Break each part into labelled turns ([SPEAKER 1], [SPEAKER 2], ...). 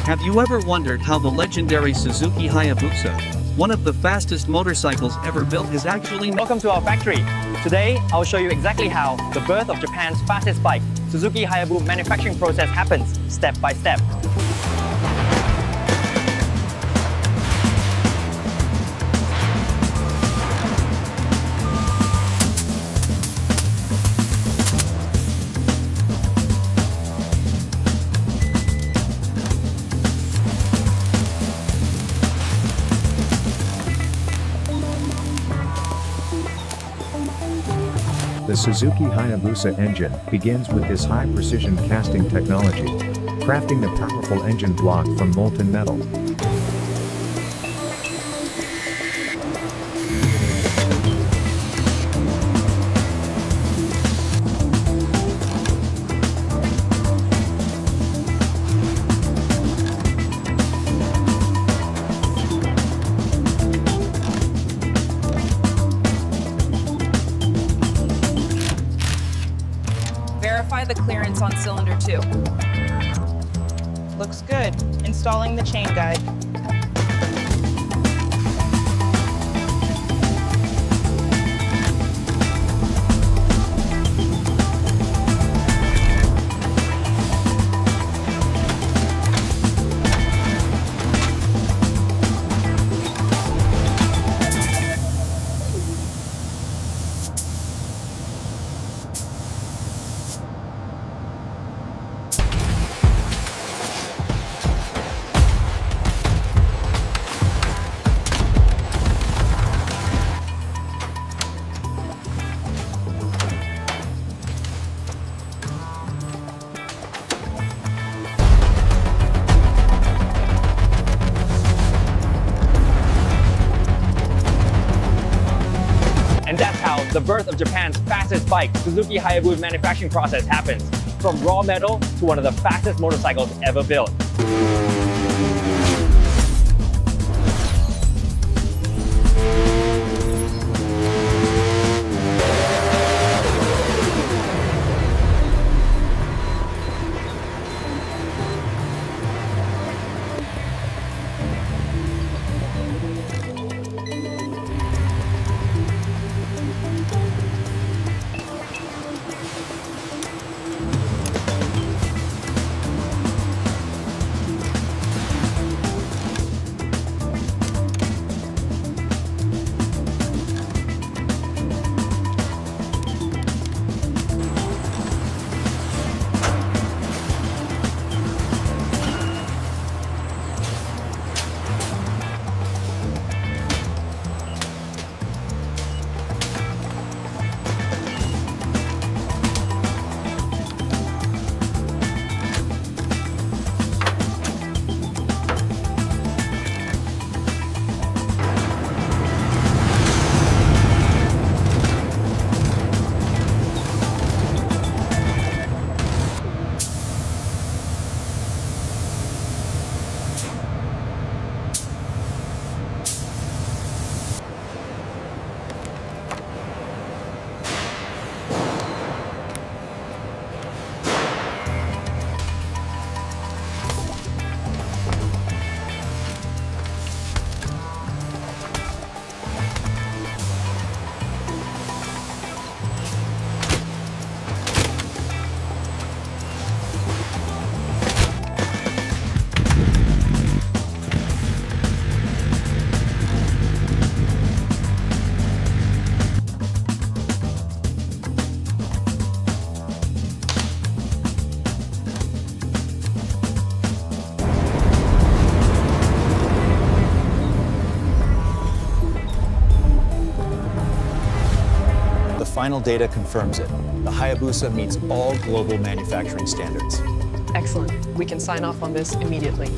[SPEAKER 1] Have you ever wondered how the legendary Suzuki Hayabusa, one of the fastest motorcycles ever built, is actually
[SPEAKER 2] Welcome to our factory. Today, I'll show you exactly how the birth of Japan's fastest bike, Suzuki Hayabusa manufacturing process happens, step by step.
[SPEAKER 3] The Suzuki Hayabusa engine begins with this high-precision casting technology, crafting the powerful engine block from molten metal.
[SPEAKER 4] Verify the clearance on cylinder 2.
[SPEAKER 5] Looks good. Installing the chain guide.
[SPEAKER 2] And that's how the birth of Japan's fastest bike, Suzuki Hayabusa manufacturing process happens, from raw metal to one of the fastest motorcycles ever built.
[SPEAKER 6] The final data confirms it. The Hayabusa meets all global manufacturing standards.
[SPEAKER 7] Excellent. We can sign off on this immediately.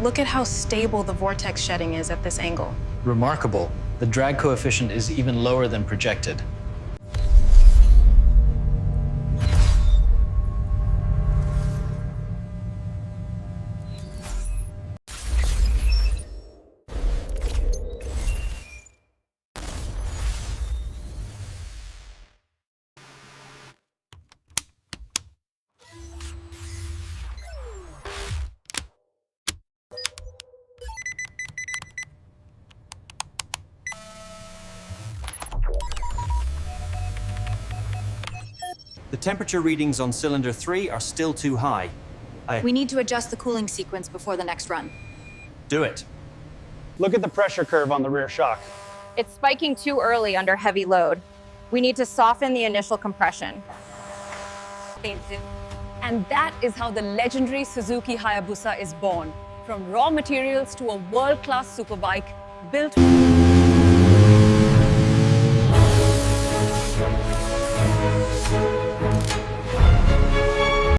[SPEAKER 5] Look at how stable the vortex shedding is at this angle.
[SPEAKER 8] Remarkable. The drag coefficient is even lower than projected.
[SPEAKER 9] The temperature readings on cylinder 3 are still too high.
[SPEAKER 10] We need to adjust the cooling sequence before the next run.
[SPEAKER 9] Do it.
[SPEAKER 2] Look at the pressure curve on the rear shock.
[SPEAKER 11] It's spiking too early under heavy load. We need to soften the initial compression.
[SPEAKER 12] And that is how the legendary Suzuki Hayabusa is born. From raw materials to a world-class superbike built